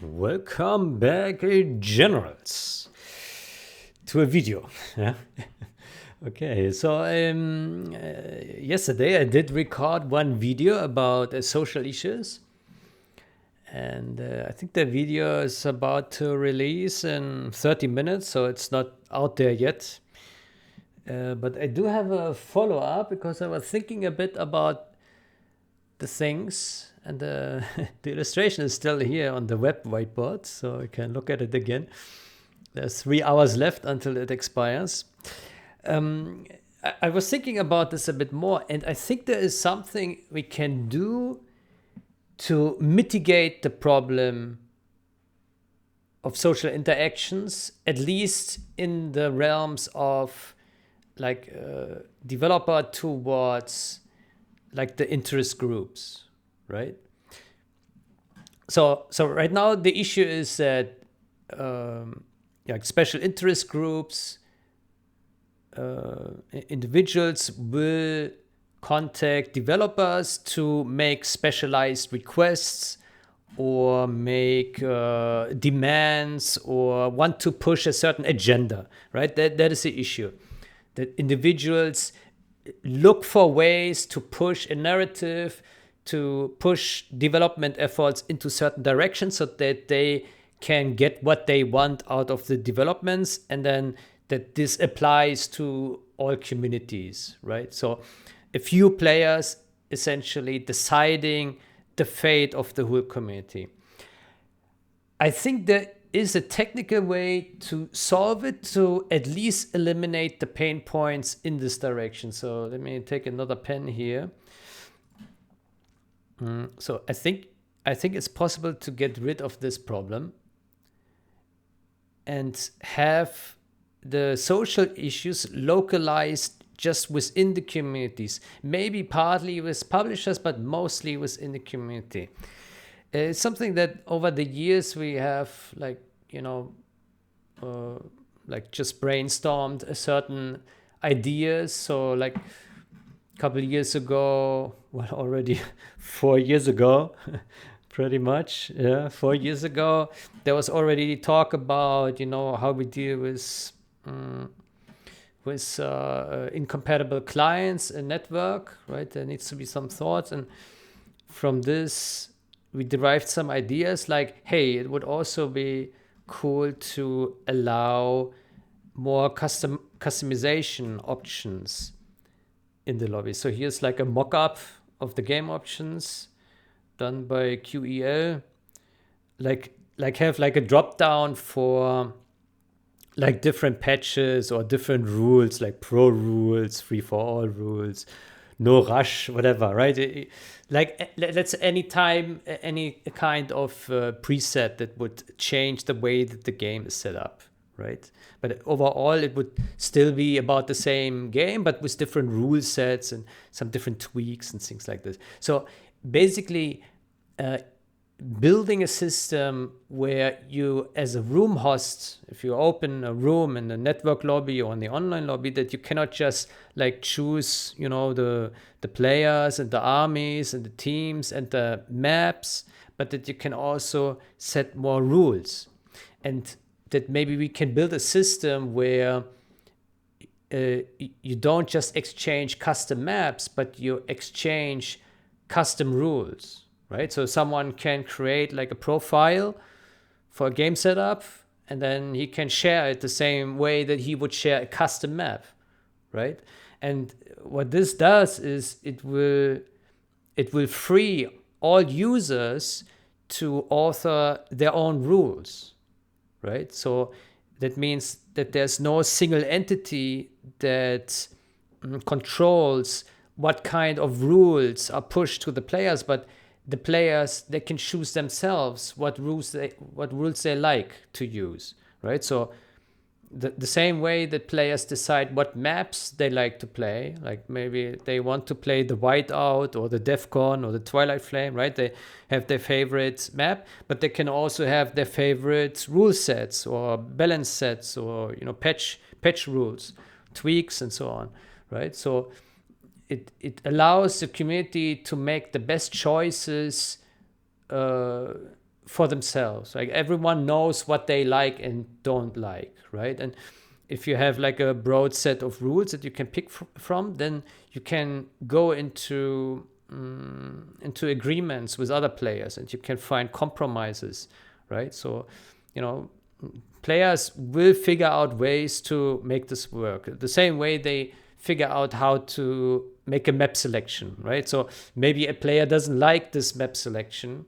Welcome back, generals, to a video. Yeah. Okay, so yesterday I did record one video about social issues, and I think the video is about to release in 30 minutes, so it's not out there yet. But I do have a follow up because I was thinking a bit about the things, and the illustration is still here on the web whiteboard, so I can look at it again. There's 3 hours left until it expires. I was thinking about this a bit more, and I think there is something we can do to mitigate the problem of social interactions, at least in the realms of like developer towards like the interest groups, right? So right now the issue is that like special interest groups, individuals will contact developers to make specialized requests or make demands or want to push a certain agenda, right? That is the issue. That individuals look for ways to push a narrative, to push development efforts into certain directions so that they can get what they want out of the developments, and then that this applies to all communities, right? So a few players essentially deciding the fate of the whole community. I think there is a technical way to solve it, to at least eliminate the pain points in this direction. So let me take another pen here. So I think it's possible to get rid of this problem and have the social issues localized just within the communities, maybe partly with publishers, but mostly within the community. It's something that over the years we have like just brainstormed a certain ideas. So like a couple of years ago, well, already 4 years ago, pretty much, 4 years ago, there was already talk about how we deal with incompatible clients and network, right? There needs to be some thoughts, and from this we derived some ideas like, hey, it would also be cool to allow more customization options in the lobby. So here's like a mock-up of the game options done by QEL, like have like a drop down for like different patches or different rules, like pro rules, free for all rules, no rush, whatever, right? Let's any kind of preset that would change the way that the game is set up, right? But overall, it would still be about the same game, but with different rule sets and some different tweaks and things like this. So basically, building a system where you, as a room host, if you open a room in the network lobby or in the online lobby, that you cannot just like choose, the players and the armies and the teams and the maps, but that you can also set more rules, and that maybe we can build a system where you don't just exchange custom maps, but you exchange custom rules. Right, so someone can create like a profile for a game setup, and then he can share it the same way that he would share a custom map, right? And what this does is it will free all users to author their own rules, right? So that means that there's no single entity that controls what kind of rules are pushed to the players, but the players, they can choose themselves what rules they like to use, right? So the same way that players decide what maps they like to play, like maybe they want to play the Whiteout or the DEFCON or the Twilight Flame, right? They have their favorite map, but they can also have their favorite rule sets or balance sets or patch rules, tweaks, and so on, right? So it allows the community to make the best choices for themselves. Like everyone knows what they like and don't like, right? And if you have like a broad set of rules that you can pick from, then you can go into agreements with other players, and you can find compromises, right? So, players will figure out ways to make this work. The same way they figure out how to make a map selection, right? So maybe a player doesn't like this map selection,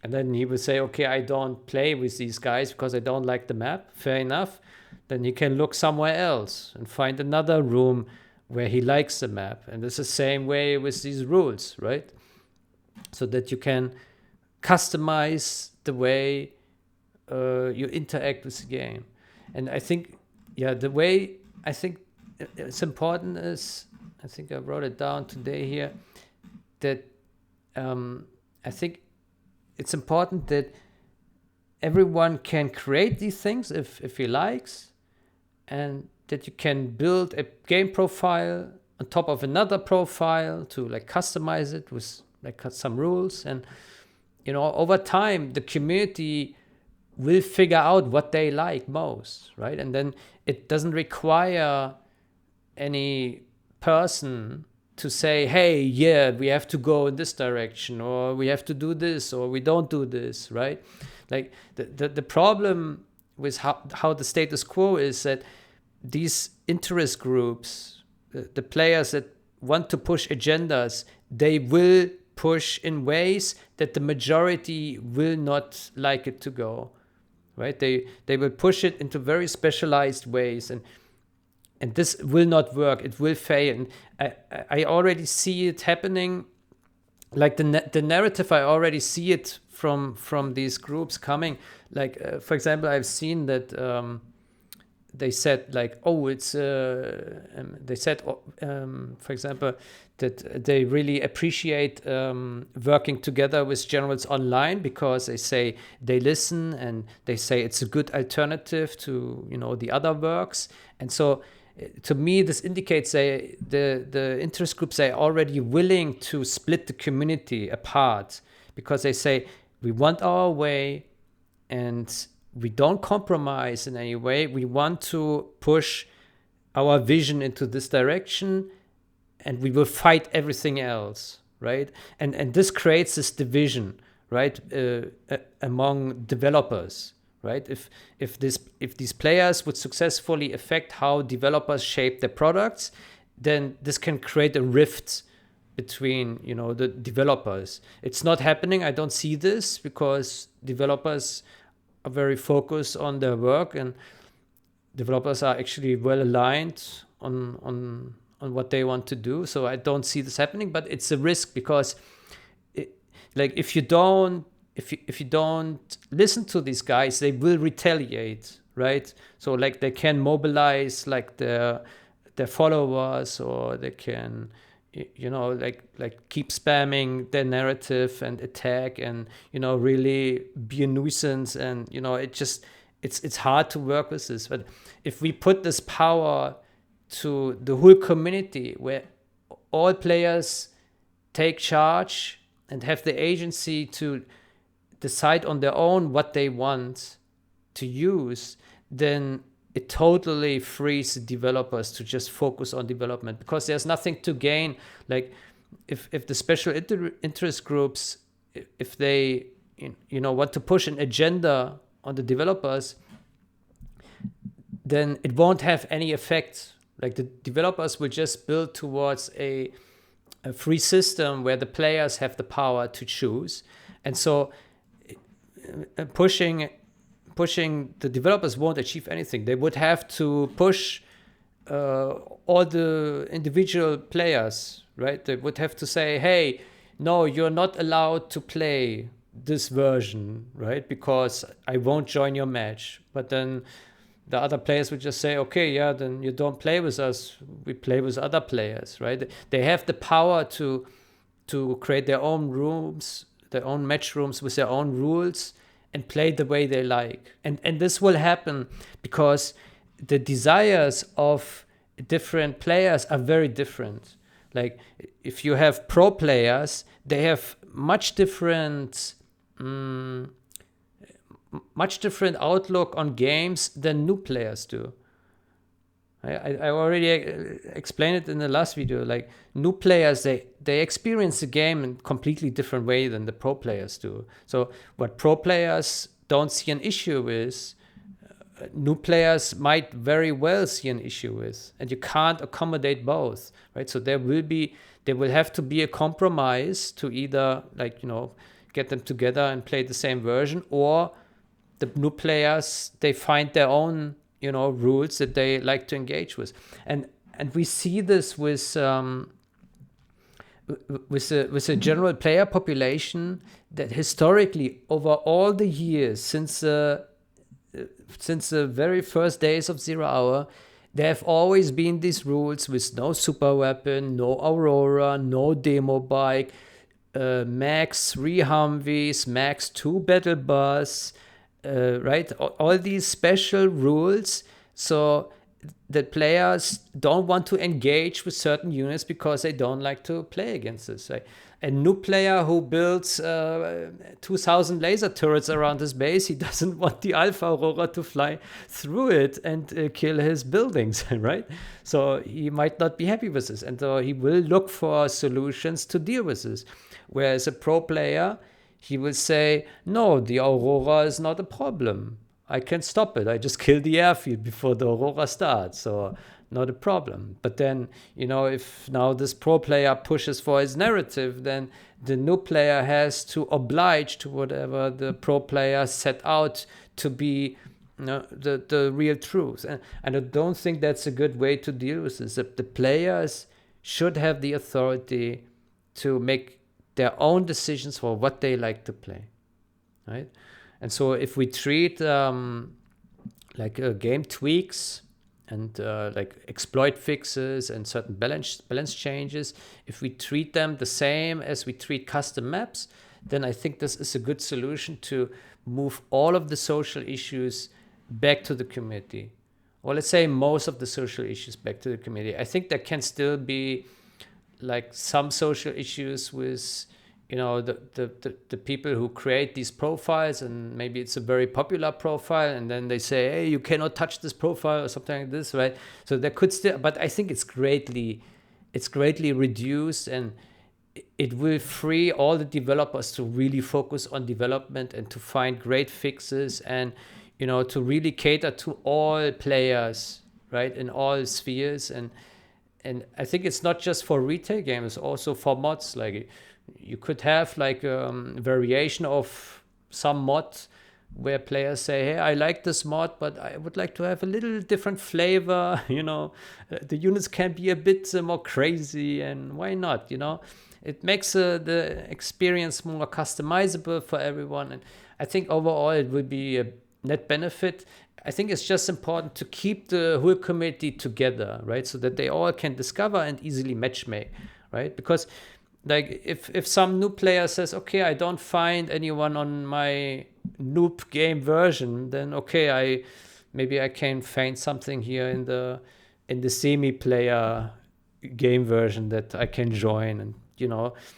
and then he will say, okay, I don't play with these guys because I don't like the map. Fair enough. Then he can look somewhere else and find another room where he likes the map. And it's the same way with these rules, right? So that you can customize the way you interact with the game. And I think, the way I think it's important is, I think I wrote it down today here, that I think it's important that everyone can create these things if he likes, and that you can build a game profile on top of another profile to like customize it with like some rules. And over time the community will figure out what they like most, right? And then it doesn't require any person to say, hey, yeah, we have to go in this direction, or we have to do this, or we don't do this, right? Like the problem with how the status quo is that these interest groups, the players that want to push agendas, they will push in ways that the majority will not like it to go, right? They will push it into very specialized ways, and this will not work. It will fail. And I already see it happening. Like the narrative, I already see it from these groups coming. Like, for example, I've seen that they said like, oh, it's they said, for example, that they really appreciate working together with Generals Online, because they say they listen and they say it's a good alternative to the other works. And so to me, this indicates the interest groups are already willing to split the community apart, because they say we want our way and we don't compromise in any way. We want to push our vision into this direction, and we will fight everything else, right? And this creates this division, right, among developers. Right? If these players would successfully affect how developers shape their products, then this can create a rift between the developers. It's not happening. I don't see this, because developers are very focused on their work, and developers are actually well aligned on what they want to do. So I don't see this happening, but it's a risk, because if you don't listen to these guys, they will retaliate, right? So like they can mobilize like their followers, or they can like keep spamming their narrative and attack, and really be a nuisance. And it's hard to work with this. But if we put this power to the whole community, where all players take charge and have the agency to decide on their own what they want to use, then it totally frees the developers to just focus on development, because there's nothing to gain. Like if the special interest groups, if they want to push an agenda on the developers, then it won't have any effect. Like the developers will just build towards a free system where the players have the power to choose. And so pushing the developers won't achieve anything. They would have to push all the individual players, right? They would have to say, hey, no, you're not allowed to play this version, right? Because I won't join your match. But then the other players would just say, okay, yeah, then you don't play with us. We play with other players, right? They have the power to create their own rooms, their own match rooms with their own rules, and play the way they like. And this will happen because the desires of different players are very different. Like if you have pro players, they have much different much different outlook on games than new players do. I already explained it in the last video. Like new players, they experience the game in a completely different way than the pro players do. So what pro players don't see an issue with, new players might very well see an issue with, and you can't accommodate both, right? So there will have to be a compromise to either, like, get them together and play the same version, or the new players, they find their own rules that they like to engage with. And we see this with the general player population, that historically over all the years since the very first days of Zero Hour, there have always been these rules with no super weapon, no Aurora, no demo bike, max 3 Humvees, max 2 battle bus, right? All these special rules, so that players don't want to engage with certain units because they don't like to play against this. Right? A new player who builds 2,000 laser turrets around his base, he doesn't want the Alpha Aurora to fly through it and kill his buildings, right? So he might not be happy with this, and so he will look for solutions to deal with this. Whereas a pro player, he will say, no, the Aurora is not a problem. I can stop it. I just kill the airfield before the Aurora starts. So not a problem. But then, if now this pro player pushes for his narrative, then the new player has to oblige to whatever the pro player set out to be the real truth. And I don't think that's a good way to deal with this. The players should have the authority to make their own decisions for what they like to play, right? And so if we treat game tweaks and like exploit fixes and certain balance changes, if we treat them the same as we treat custom maps, then I think this is a good solution to move all of the social issues back to the community. Or let's say most of the social issues back to the community. I think there can still be like some social issues with the people who create these profiles, and maybe it's a very popular profile, and then they say, hey, you cannot touch this profile or something like this, right? So there could still, but I think it's greatly reduced, and it will free all the developers to really focus on development and to find great fixes, and to really cater to all players, right, in all spheres. And I think it's not just for retail games, also for mods. Like you could have like a variation of some mod where players say, hey, I like this mod, but I would like to have a little different flavor. The units can be a bit more crazy, and why not? It makes the experience more customizable for everyone. And I think overall it will be a net benefit. I think it's just important to keep the whole community together, right? So that they all can discover and easily matchmake, right? Because like if some new player says, okay, I don't find anyone on my noob game version, then okay, maybe I can find something here in the semi-player game version that I can join, and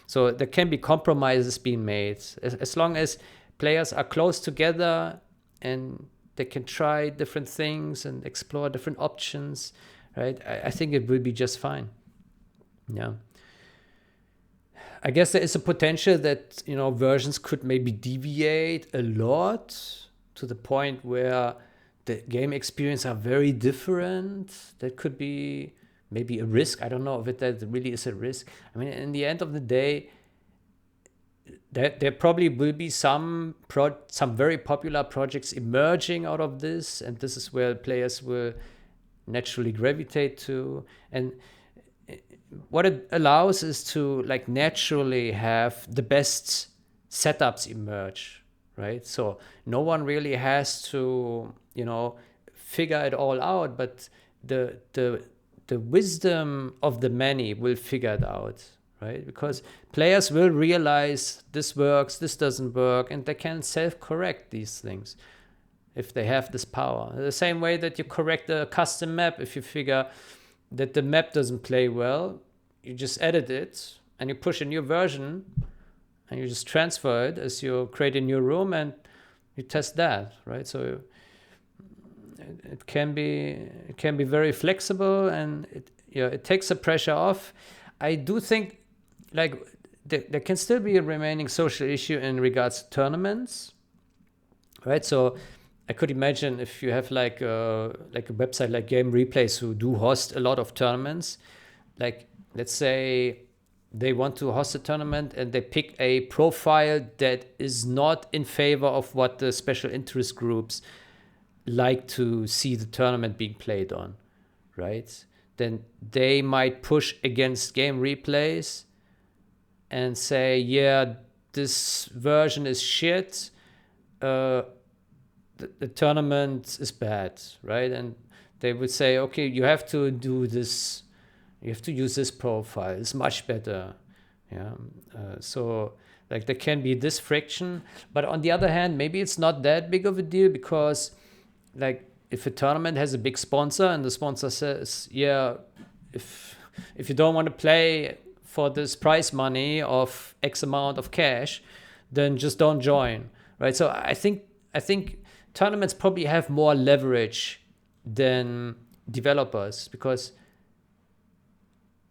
so there can be compromises being made as long as players are close together and they can try different things and explore different options, right? I think it will be just fine. Yeah. I guess there is a potential that, versions could maybe deviate a lot to the point where the game experience are very different. That could be maybe a risk. I don't know if that really is a risk. I mean, in the end of the day, there probably will be some very popular projects emerging out of this, and this is where players will naturally gravitate to. And what it allows is to like naturally have the best setups emerge, right? So no one really has to, figure it all out, but the wisdom of the many will figure it out, right? Because players will realize this works, this doesn't work, and they can self-correct these things if they have this power. The same way that you correct a custom map if you figure that the map doesn't play well, you just edit it and you push a new version and you just transfer it as you create a new room, and you test that, right? So it can be very flexible, and it takes the pressure off. I do think like there can still be a remaining social issue in regards to tournaments, right? So I could imagine if you have like a website like Game Replays who do host a lot of tournaments, like let's say they want to host a tournament and they pick a profile that is not in favor of what the special interest groups like to see the tournament being played on, right? Then they might push against Game Replays and say, yeah, this version is shit. The tournament is bad, right? And they would say, okay, you have to do this. You have to use this profile. It's much better. Yeah. So like there can be this friction, but on the other hand, maybe it's not that big of a deal, because like if a tournament has a big sponsor and the sponsor says, yeah, if you don't want to play for this prize money of X amount of cash, then just don't join, right? So I think tournaments probably have more leverage than developers, because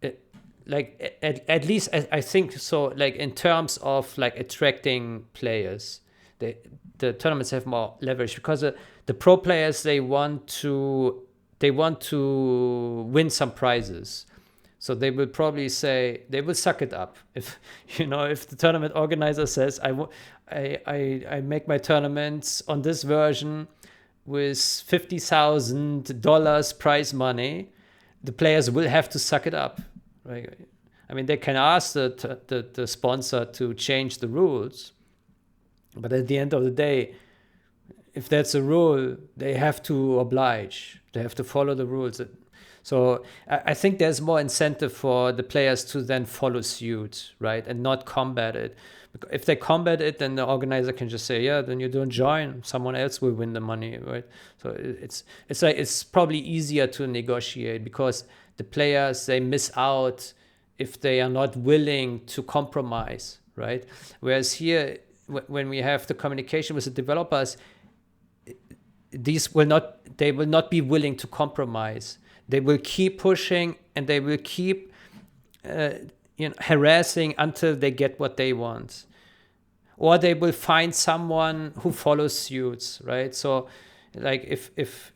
at least I think so, like in terms of like attracting players, the tournaments have more leverage, because the pro players, they want to win some prizes. So they will probably say, they will suck it up if if the tournament organizer says, I make my tournaments on this version with $50,000 prize money, the players will have to suck it up, right? I mean, they can ask the sponsor to change the rules, but at the end of the day, if that's a rule, they have to oblige. They have to follow the rules. So I think there's more incentive for the players to then follow suit, right, and not combat it. If they combat it, then the organizer can just say, yeah, then you don't join. Someone else will win the money, right? So it's probably easier to negotiate, because the players, they miss out if they are not willing to compromise, right? Whereas here, when we have the communication with the developers, they will not be willing to compromise. They will keep pushing, and they will keep harassing until they get what they want, or they will find someone who follows suits, right? So like if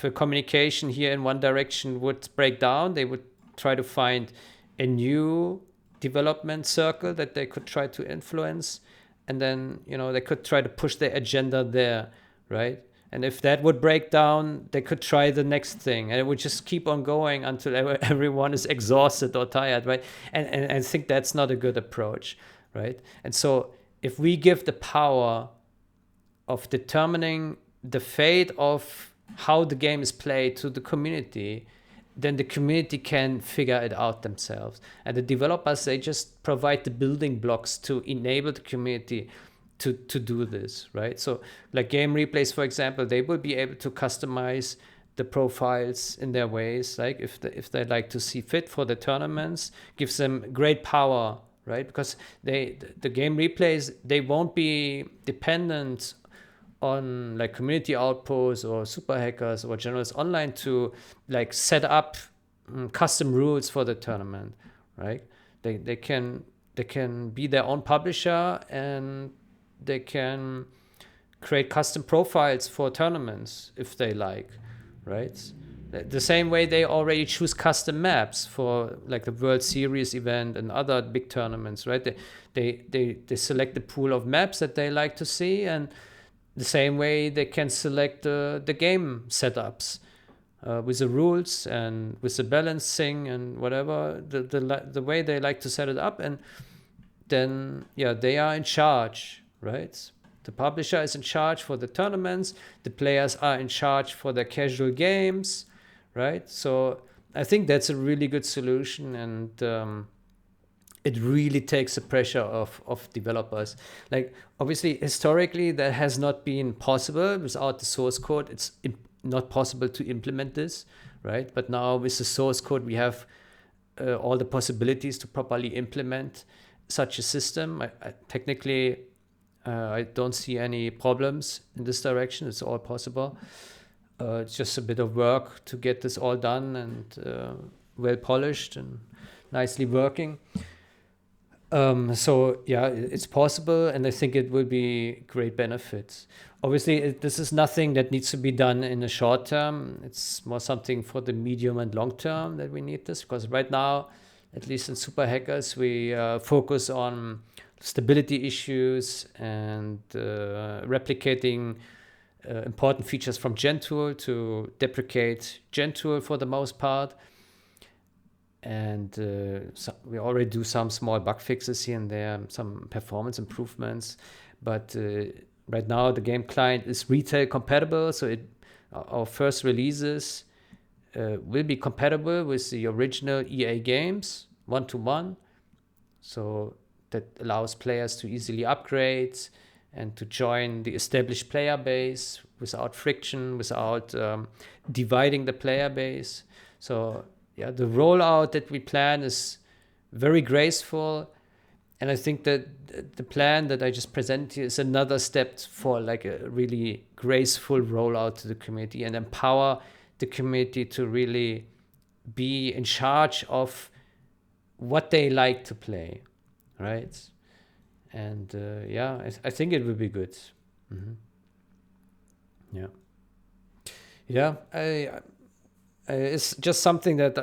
a communication here in one direction would break down, they would try to find a new development circle that they could try to influence, and then they could try to push their agenda there, right? And if that would break down, they could try the next thing, and it would just keep on going until everyone is exhausted or tired, right? And I think that's not a good approach, right? And so if we give the power of determining the fate of how the game is played to the community, then the community can figure it out themselves. And the developers, they just provide the building blocks to enable the community to do this, right? So like Game Replays, for example, they will be able to customize the profiles in their ways, like if they like to see fit for the tournaments, gives them great power, right? Because the Game Replays, they won't be dependent on like community outposts or super hackers or generals online to like set up custom rules for the tournament, right? They can be their own publisher, and they can create custom profiles for tournaments if they like, right? The same way they already choose custom maps for like the World Series event and other big tournaments, right? They select the pool of maps that they like to see, and the same way they can select the game setups with the rules and with the balancing and whatever, the way they like to set it up. And then, yeah, they are in charge, right? The publisher is in charge for the tournaments. The players are in charge for the casual games, right? So I think that's a really good solution, and it really takes the pressure of developers. Like obviously, historically, that has not been possible without the source code. It's not possible to implement this, right? But now with the source code, we have all the possibilities to properly implement such a system. Technically, I don't see any problems in this direction. It's all possible. It's just a bit of work to get this all done and well polished and nicely working. So yeah, it's possible, and I think it will be great benefits. Obviously, this is nothing that needs to be done in the short term. It's more something for the medium and long term that we need this, because right now, at least in Super Hackers, we focus on stability issues and replicating important features from Gentoo to deprecate Gentoo for the most part. And so we already do some small bug fixes here and there, some performance improvements. But right now, the game client is retail compatible, so our first releases will be compatible with the original EA games, one-to-one. So that allows players to easily upgrade and to join the established player base without friction, without dividing the player base. So yeah, the rollout that we plan is very graceful, and I think that the plan that I just presented here is another step for like a really graceful rollout to the community and empower the community to really be in charge of what they like to play, right? And yeah, I think it will be good. Mm-hmm. Yeah, yeah. It's just something that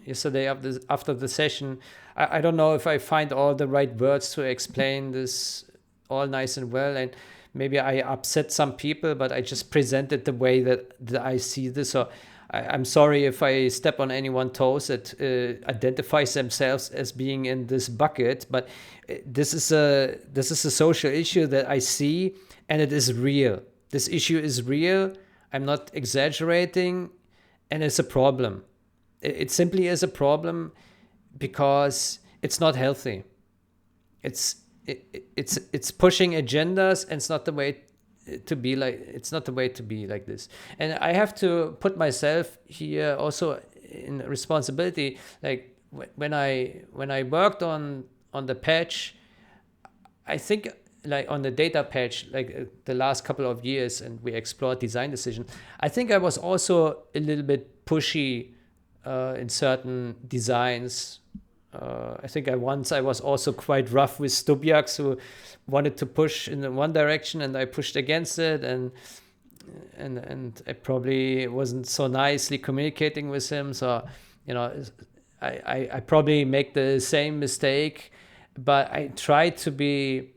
yesterday after the session, I don't know if I find all the right words to explain this all nice and well, and maybe I upset some people, but I just presented the way that I see this. So I'm sorry if I step on anyone's toes that identifies themselves as being in this bucket, but this is a social issue that I see, and it is real. This issue is real. I'm not exaggerating, and it's a problem. It simply is a problem because it's not healthy. It's pushing agendas, and it's not the way to be like. It's not the way to be like this. And I have to put myself here also in responsibility. Like when I worked on the patch, I think like on the data patch, like the last couple of years, and we explored design decision, I think I was also a little bit pushy in certain designs. I think I was also quite rough with Stubiax, who wanted to push in the one direction, and I pushed against it, and I probably wasn't so nicely communicating with him. So, I probably make the same mistake, but I try to be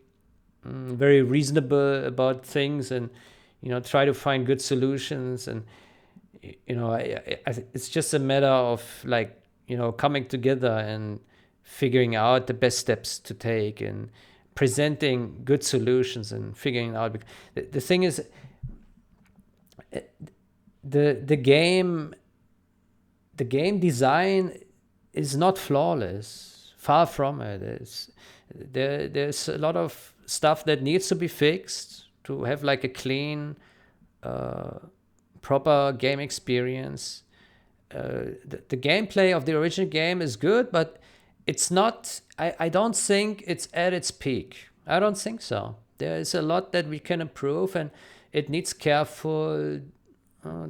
very reasonable about things, and try to find good solutions. And it's just a matter of like coming together and figuring out the best steps to take and presenting good solutions and figuring out. The thing is, the game design is not flawless. Far from it. There's a lot of stuff that needs to be fixed to have like a clean, proper game experience. The gameplay of the original game is good, but it's not. I don't think it's at its peak. I don't think so. There is a lot that we can improve, and it needs careful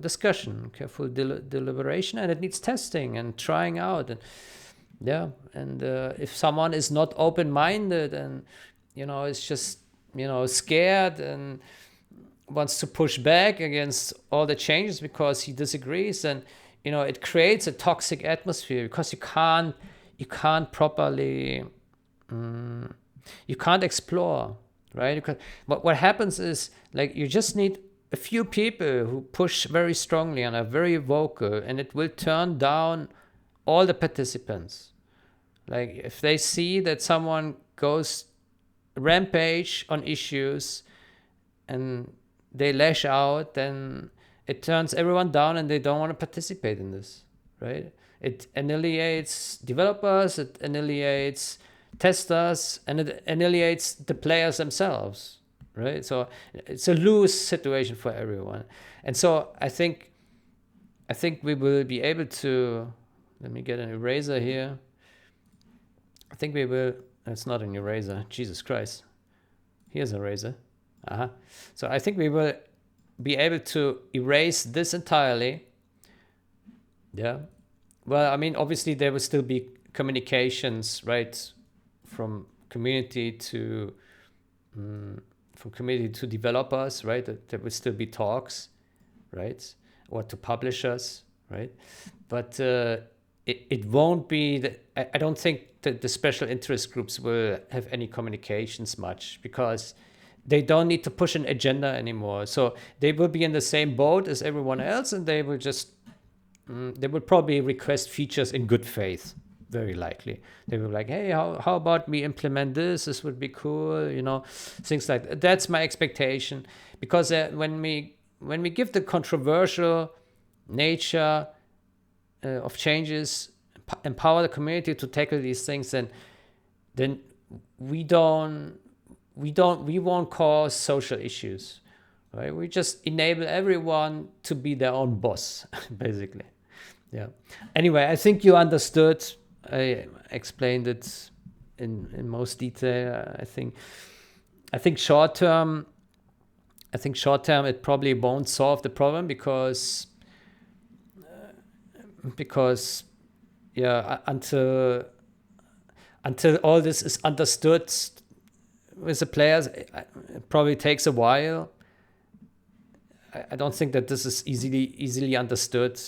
discussion, careful deliberation, and it needs testing and trying out. And yeah, and if someone is not open-minded and is just scared and wants to push back against all the changes because he disagrees, and it creates a toxic atmosphere, because you can't properly you can't explore, right? Because what happens is, like, you just need a few people who push very strongly and are very vocal, and it will turn down all the participants. Like, if they see that someone goes rampage on issues and they lash out, then it turns everyone down, and they don't want to participate in this, right? It annihilates developers, it annihilates testers, and it annihilates the players themselves, right? So it's a lose situation for everyone. And so I think we will be able to, let me get an eraser here. I think we will That's not an eraser. Jesus Christ. Here's a razor. So I think we will be able to erase this entirely. Yeah. Well, I mean, obviously there will still be communications, right, from community to developers, right? There will still be talks, right, or to publishers, right? But it won't be. I don't think that the special interest groups will have any communications much, because they don't need to push an agenda anymore. So they will be in the same boat as everyone else, and they will just they will probably request features in good faith. Very likely they will be like, hey, how about we implement this would be cool, things like that. That's my expectation, because when we give the controversial nature of changes, empower the community to tackle these things, then we won't cause social issues, right? We just enable everyone to be their own boss, basically. Yeah. Anyway, I think you understood. I explained it in most detail. I think short term it probably won't solve the problem, because until all this is understood with the players, it probably takes a while. I don't think that this is easily understood.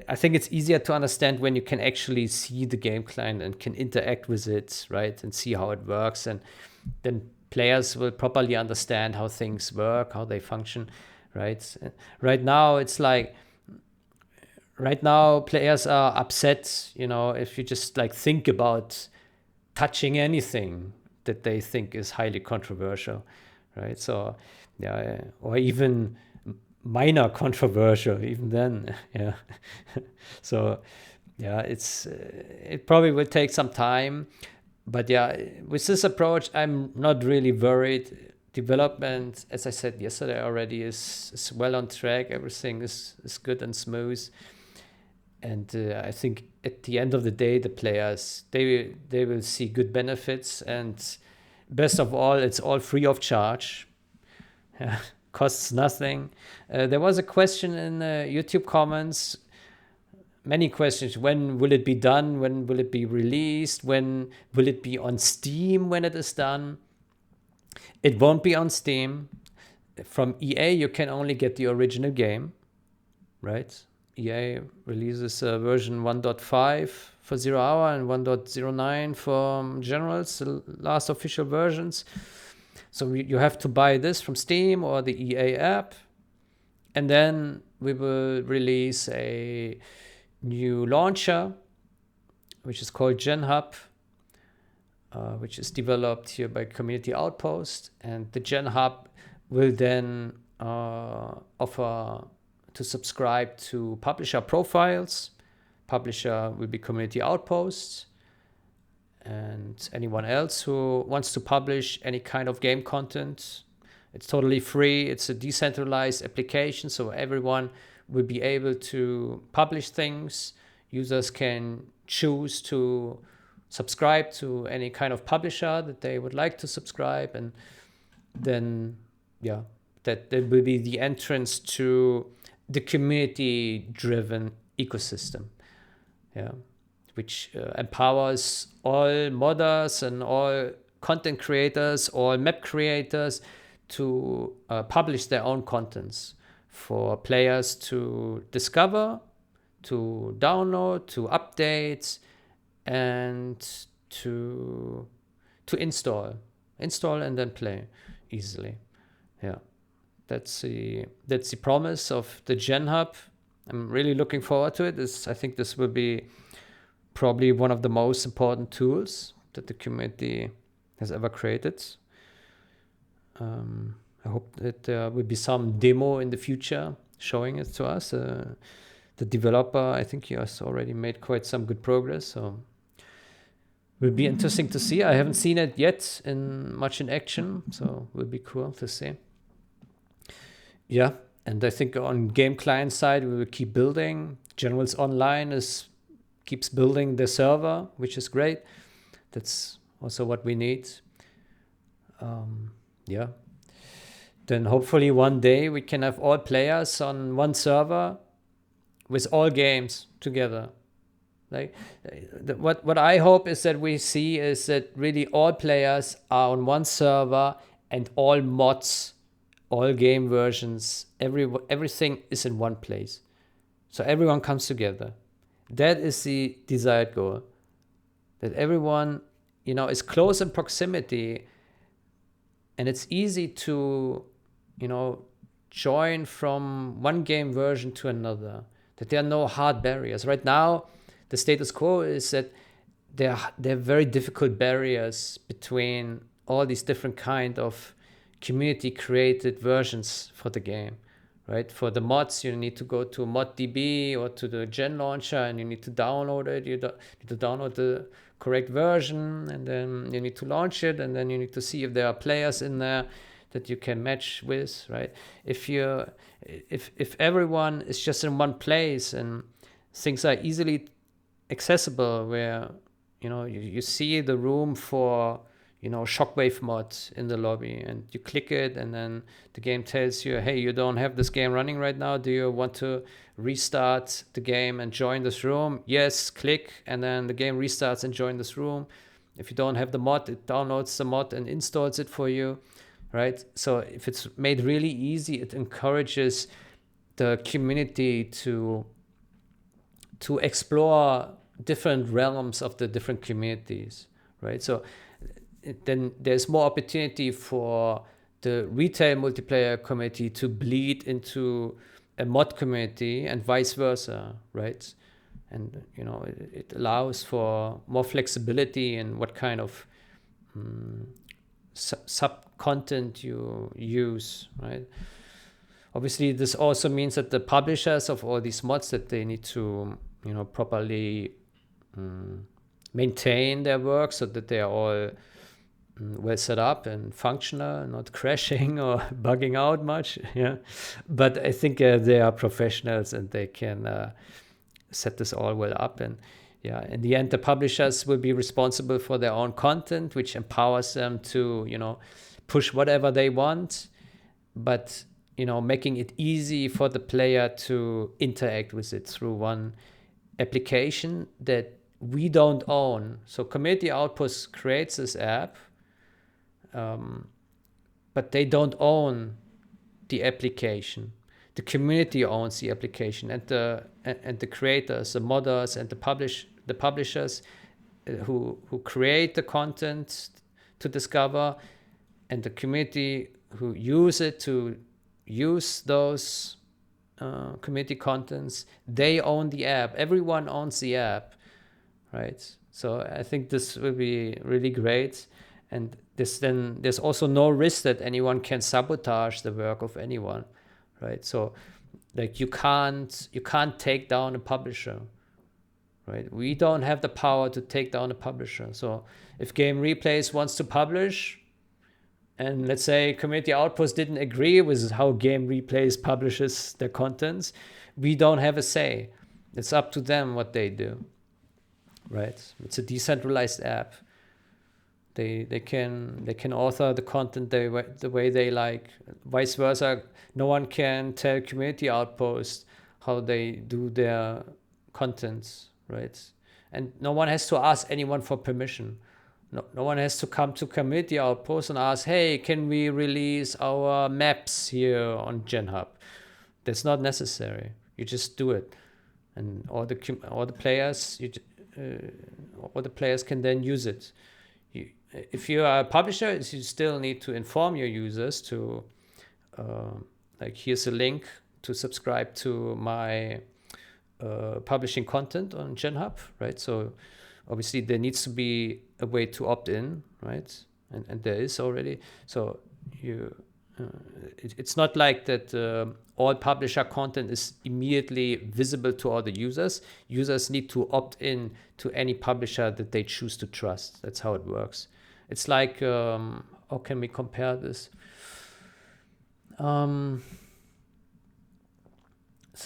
I think it's easier to understand when you can actually see the game client and can interact with it, right, and see how it works, and then players will properly understand how things work, how they function, right? Right now, it's like, players are upset, if you just like think about touching anything that they think is highly controversial, right? So, yeah, or even minor controversial, even then, yeah. So, yeah, it probably will take some time, but yeah, with this approach, I'm not really worried. Development, as I said yesterday already, is well on track. Everything is good and smooth. And I think at the end of the day, the players, they will see good benefits, and best of all, it's all free of charge. Costs nothing. There was a question in YouTube comments, many questions. When will it be done? When will it be released? When will it be on Steam when it is done? It won't be on Steam. From EA, you can only get the original game, right? EA releases version 1.5 for 0 Hour and 1.09 for Generals, the last official versions. So you have to buy this from Steam or the EA app. And then we will release a new launcher, which is called GenHub, which is developed here by Community Outpost. And the GenHub will then offer to subscribe to publisher profiles. Publisher will be Community Outposts, and anyone else who wants to publish any kind of game content. It's totally free. It's a decentralized application, so everyone will be able to publish things. Users can choose to subscribe to any kind of publisher that they would like to subscribe, and then that will be the entrance to the community-driven ecosystem, which empowers all modders and all content creators, all map creators to publish their own contents for players to discover, to download, to update, and to install and then play easily. Yeah. That's the promise of the GenHub. I'm really looking forward to it. I think this will be probably one of the most important tools that the community has ever created. I hope that there will be some demo in the future showing it to us. The developer, I think he has already made quite some good progress. So it will be interesting to see. I haven't seen it yet much in action, so it will be cool to see. Yeah, and I think on game client side, we will keep building. Generals Online keeps building the server, which is great. That's also what we need. Yeah. Then hopefully one day we can have all players on one server with all games together. Like what I hope is that we see is that really all players are on one server and all mods, all game versions, everything is in one place. So everyone comes together. That is the desired goal. That everyone, is close in proximity, and it's easy to, join from one game version to another. That there are no hard barriers. Right now, the status quo is that there are very difficult barriers between all these different kind of community created versions for the game, right? For the mods, you need to go to ModDB or to the Gen launcher, and you need to download it. You need to download the correct version, and then you need to launch it, and then you need to see if there are players in there that you can match with, right? If everyone is just in one place and things are easily accessible, where you see the room for Shockwave mod in the lobby, and you click it, and then the game tells you, hey, you don't have this game running right now, do you want to restart the game and join this room? Yes, click, and then the game restarts and join this room. If you don't have the mod, it downloads the mod and installs it for you, right? So if it's made really easy, it encourages the community to explore different realms of the different communities, right? So then there's more opportunity for the retail multiplayer community to bleed into a mod community and vice versa, right? And it allows for more flexibility in what kind of sub content you use, right? Obviously, this also means that the publishers of all these mods, that they need to properly maintain their work so that they are all well set up and functional, not crashing or bugging out much. Yeah, but I think they are professionals and they can set this all well up. And yeah, in the end, the publishers will be responsible for their own content, which empowers them to push whatever they want, but making it easy for the player to interact with it through one application that we don't own. So Community Outpost creates this app, but they don't own the application. The community owns the application, and the creators, the modders, and the publishers who create the content to discover, and the community who use it to use those community contents, they own the app. Everyone owns the app, right? So I think this will be really great. And there's also no risk that anyone can sabotage the work of anyone, right? So like you can't take down a publisher, right? We don't have the power to take down a publisher. So if Game Replays wants to publish, and let's say Community Outpost didn't agree with how Game Replays publishes their contents, we don't have a say. It's up to them what they do, right? It's a decentralized app. They can author the content the way they like. Vice versa, no one can tell Community Outpost how they do their contents, right? And no one has to ask anyone for permission. No one has to come to Community Outpost and ask, hey, can we release our maps here on GenHub? That's not necessary. You just do it, and all the players can then use it. If you are a publisher, you still need to inform your users to, like, here's a link to subscribe to my publishing content on GenHub, right? So obviously there needs to be a way to opt in, right? And there is already. So it's not like that all publisher content is immediately visible to all the users. Users need to opt in to any publisher that they choose to trust. That's how it works. It's like, how can we compare this? It's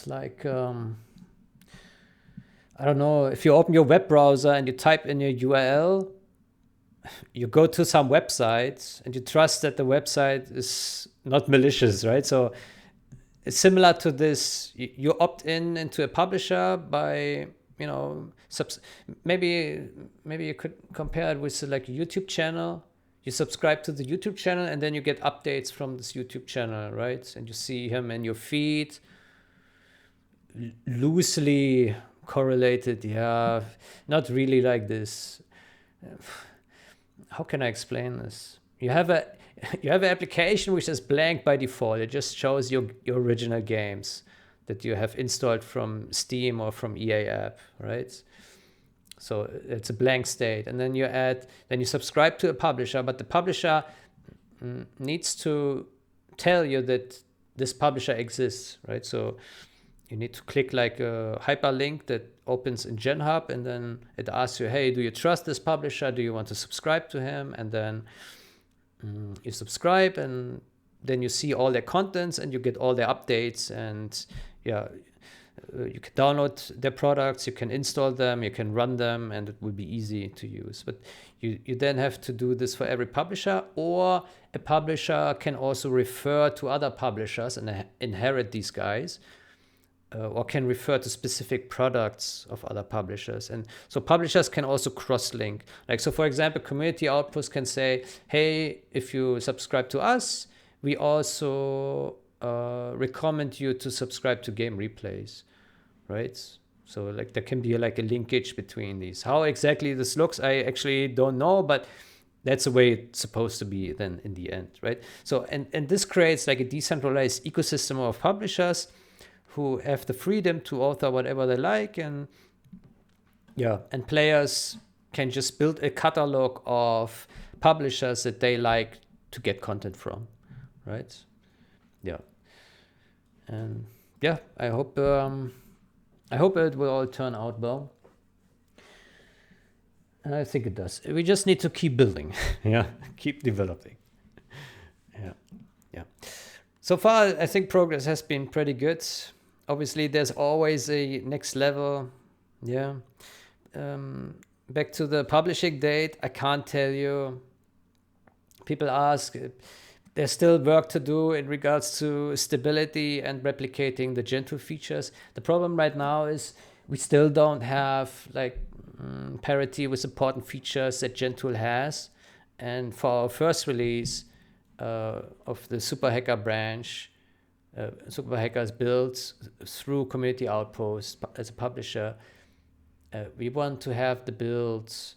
like, I don't know, if you open your web browser and you type in your URL, you go to some website and you trust that the website is not malicious, right? So it's similar to this. You opt in into a publisher by, you know, maybe you could compare it with like a YouTube channel. You subscribe to the YouTube channel and then you get updates from this YouTube channel, right? And you see him in your feed, loosely correlated. Yeah, not really like this. How can I explain this? You have an application which is blank by default. It just shows your original games that you have installed from Steam or from EA app, right? So it's a blank state. And then you subscribe to a publisher, but the publisher needs to tell you that this publisher exists, right? So you need to click like a hyperlink that opens in GenHub, and then it asks you, hey, do you trust this publisher? Do you want to subscribe to him? And then you subscribe, and then you see all their contents and you get all their updates, and you can download their products, you can install them, you can run them, and it will be easy to use. But you then have to do this for every publisher, or a publisher can also refer to other publishers and inherit these guys, or can refer to specific products of other publishers. And so publishers can also cross-link. Like, so for example, Community Outpost can say, hey, if you subscribe to us, we also recommend you to subscribe to Game Replays, right? So like there can be like a linkage between these. How exactly this looks, I actually don't know, but that's the way it's supposed to be then in the end, right? So, and this creates like a decentralized ecosystem of publishers who have the freedom to author whatever they like, and players can just build a catalog of publishers that they like to get content from, right? Yeah. And yeah, I hope it will all turn out well. And I think it does. We just need to keep building. Keep developing. Yeah. So far, I think progress has been pretty good. Obviously, there's always a next level. Back to the publishing date, I can't tell you. People ask, there's still work to do in regards to stability and replicating the Gentoo features. The problem right now is we still don't have like parity with important features that Gentoo has. And for our first release of the Super Hacker branch, Super Hacker is built through Community Outpost as a publisher. We want to have the builds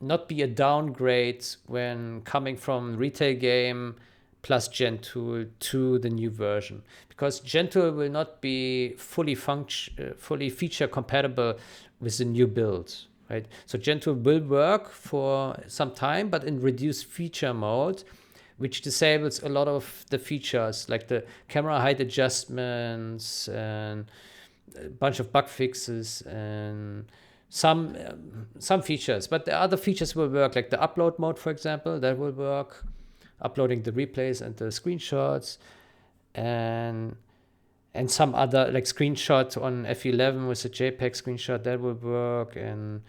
not be a downgrade when coming from retail game plus Gentoo to the new version, because Gentoo will not be fully feature compatible with the new build, right? So Gentoo will work for some time, but in reduced feature mode, which disables a lot of the features like the camera height adjustments and a bunch of bug fixes and some features. But the other features will work, like the upload mode, for example, that will work, uploading the replays and the screenshots, and some other like screenshots on F11 with a JPEG screenshot, that will work. And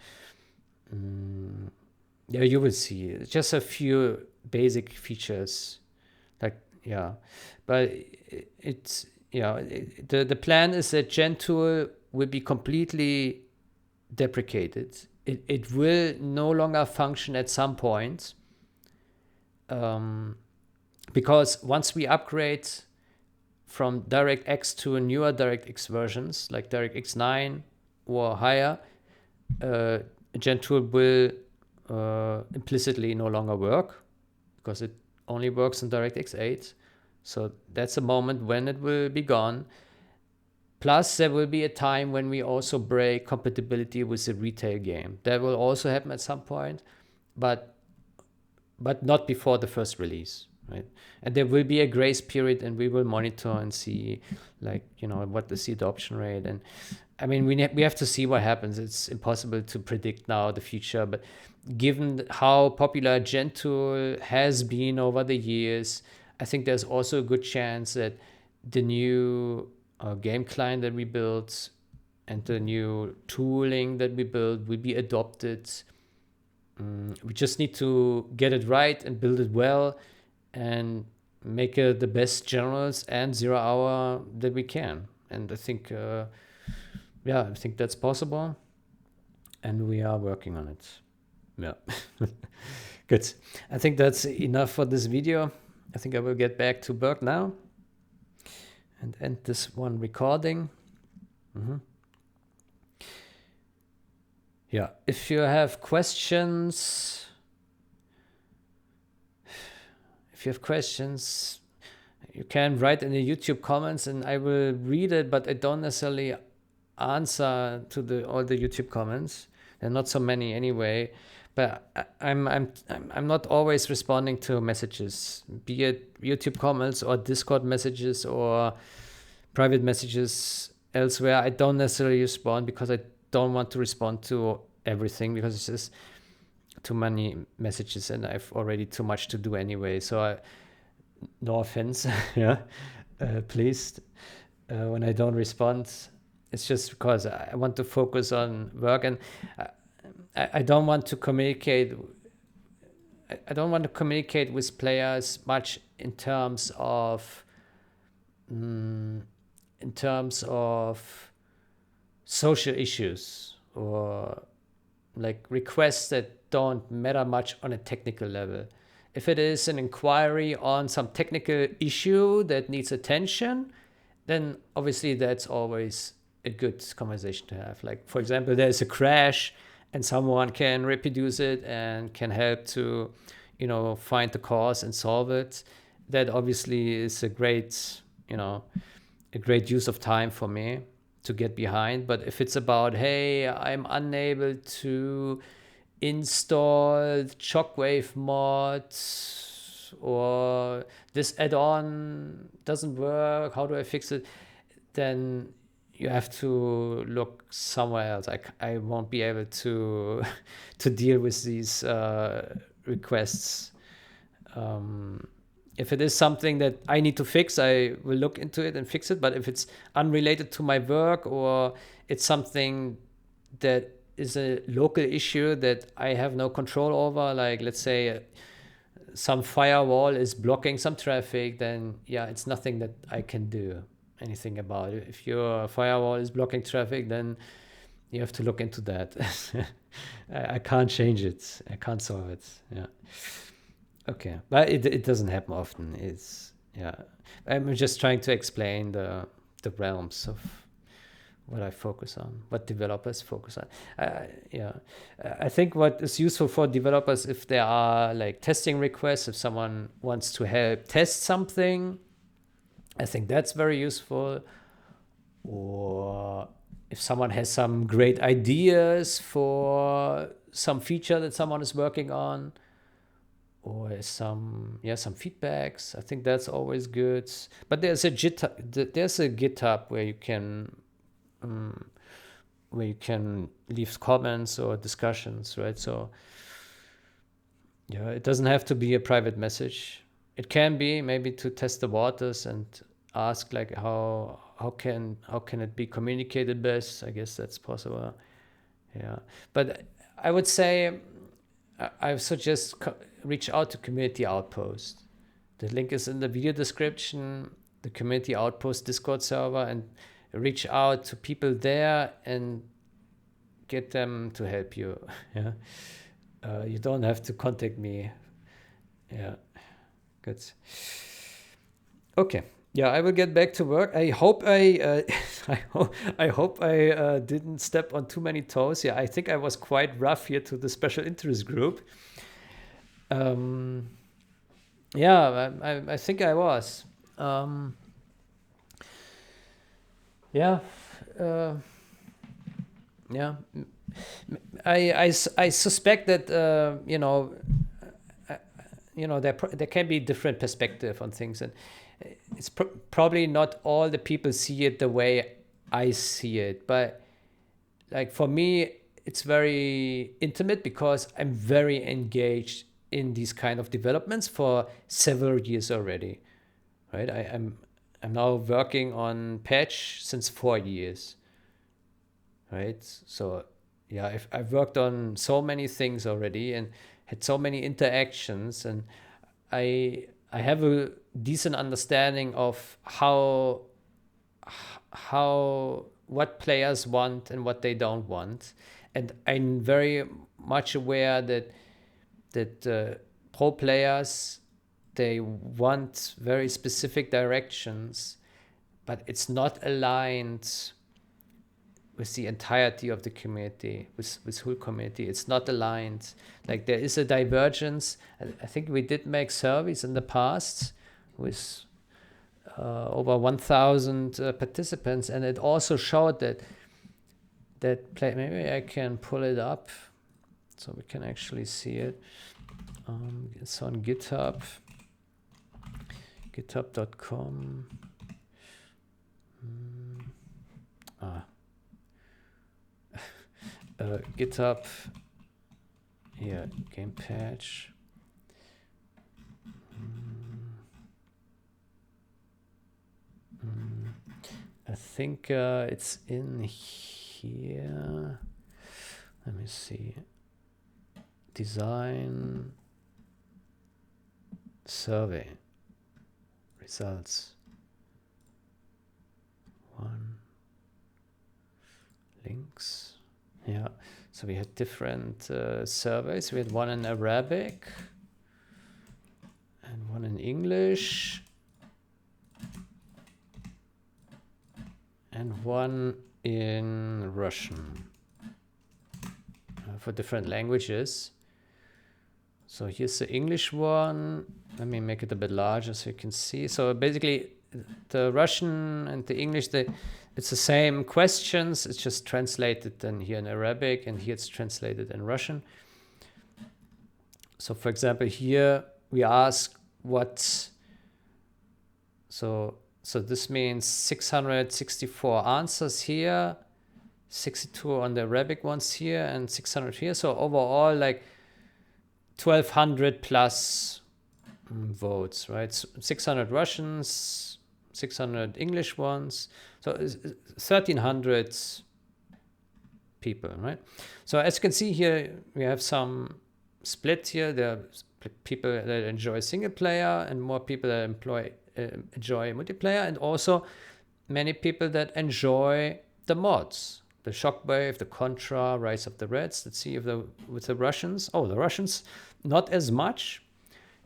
you will see just a few basic features, but it's the plan is that Gentoo will be completely deprecated. It will no longer function at some point, because once we upgrade from DirectX to newer DirectX versions like DirectX 9 or higher, Gentoo will implicitly no longer work, because it only works in DirectX 8. So that's a moment when it will be gone. Plus, there will be a time when we also break compatibility with the retail game. That will also happen at some point, but not before the first release, right? And there will be a grace period, and we will monitor and see, what is the adoption rate. And I mean, we have to see what happens. It's impossible to predict now the future, but given how popular Gentoo has been over the years, I think there's also a good chance that the new game client that we built and the new tooling that we built will be adopted We just need to get it right and build it well and make it the best generals and 0 hour that we can. And I think, I think that's possible, and we are working on it. Yeah. Good. I think that's enough for this video. I think I will get back to work now and end this one recording. Yeah, if you have questions, you can write in the YouTube comments and I will read it, but I don't necessarily answer to all the YouTube comments. There are not so many anyway, but I'm not always responding to messages, be it YouTube comments or Discord messages or private messages elsewhere. I don't necessarily respond because I don't want to respond to everything, because it's just too many messages and I've already too much to do anyway. So no offense, yeah, please, when I don't respond, it's just because I want to focus on work, and I don't want to communicate. I don't want to communicate with players much in terms of social issues or like requests that don't matter much on a technical level. If it is an inquiry on some technical issue that needs attention, then obviously that's always a good conversation to have. Like, for example, there's a crash and someone can reproduce it and can help to, find the cause and solve it. That obviously is a great use of time for me to get behind. But if it's about, hey, I'm unable to install Shockwave mods, or this add-on doesn't work, how do I fix it? Then you have to look somewhere else. I won't be able to to deal with these requests. If it is something that I need to fix, I will look into it and fix it. But if it's unrelated to my work, or it's something that is a local issue that I have no control over, like let's say some firewall is blocking some traffic, then yeah, it's nothing that I can do anything about it. If your firewall is blocking traffic, then you have to look into that. I can't change it. I can't solve it. Yeah. Okay, but it doesn't happen often. I'm just trying to explain the realms of what I focus on, what developers focus on. I think what is useful for developers, if there are like testing requests, if someone wants to help test something, I think that's very useful. Or if someone has some great ideas for some feature that someone is working on, or some feedbacks, I think that's always good. But there's a GitHub where you can leave comments or discussions, right? So yeah, it doesn't have to be a private message. It can be maybe to test the waters and ask like how can it be communicated best. I guess that's possible. Yeah, but I would say I suggest reach out to Community Outpost. The link is in the video description, the Community Outpost Discord server, and reach out to people there and get them to help you. Yeah, you don't have to contact me. Yeah, good. Okay. Yeah, I will get back to work. I hope I didn't step on too many toes. Yeah, I think I was quite rough here to the special interest group. Yeah, I think I was. Yeah. Yeah. I suspect that there can be different perspective on things, and it's probably not all the people see it the way I see it. But like for me, it's very intimate because I'm very engaged in these kind of developments for several years already, right? I'm now working on Patch since 4 years, right? So yeah, I've worked on so many things already and had so many interactions, and I have a decent understanding of how what players want and what they don't want, and I'm very much aware that pro players, they want very specific directions, but it's not aligned with the entirety of the community, with whole community. It's not aligned. Like there is a divergence. I think we did make surveys in the past with over 1,000 participants, and it also showed that maybe I can pull it up so we can actually see it. It's on GitHub, github.com. GitHub, here, game patch. I think it's in here. Let me see. Design survey results. One links. Yeah, so we had different surveys. We had one in Arabic and one in English and one in Russian for different languages. So here's the English one. Let me make it a bit larger so you can see. So basically the Russian and the English, it's the same questions. It's just translated then here in Arabic, and here it's translated in Russian. So for example, here we ask what, so this means 664 answers here, 62 on the Arabic ones here, and 600 here. So overall, like 1,200 plus votes, right? 600 Russians, 600 English ones. So 1,300 people, right? So as you can see here, we have some split here. There are people that enjoy single player and more people that enjoy multiplayer, and also many people that enjoy the mods, the Shockwave, the Contra, Rise of the Reds. Let's see if with the Russians. Oh, the Russians, not as much,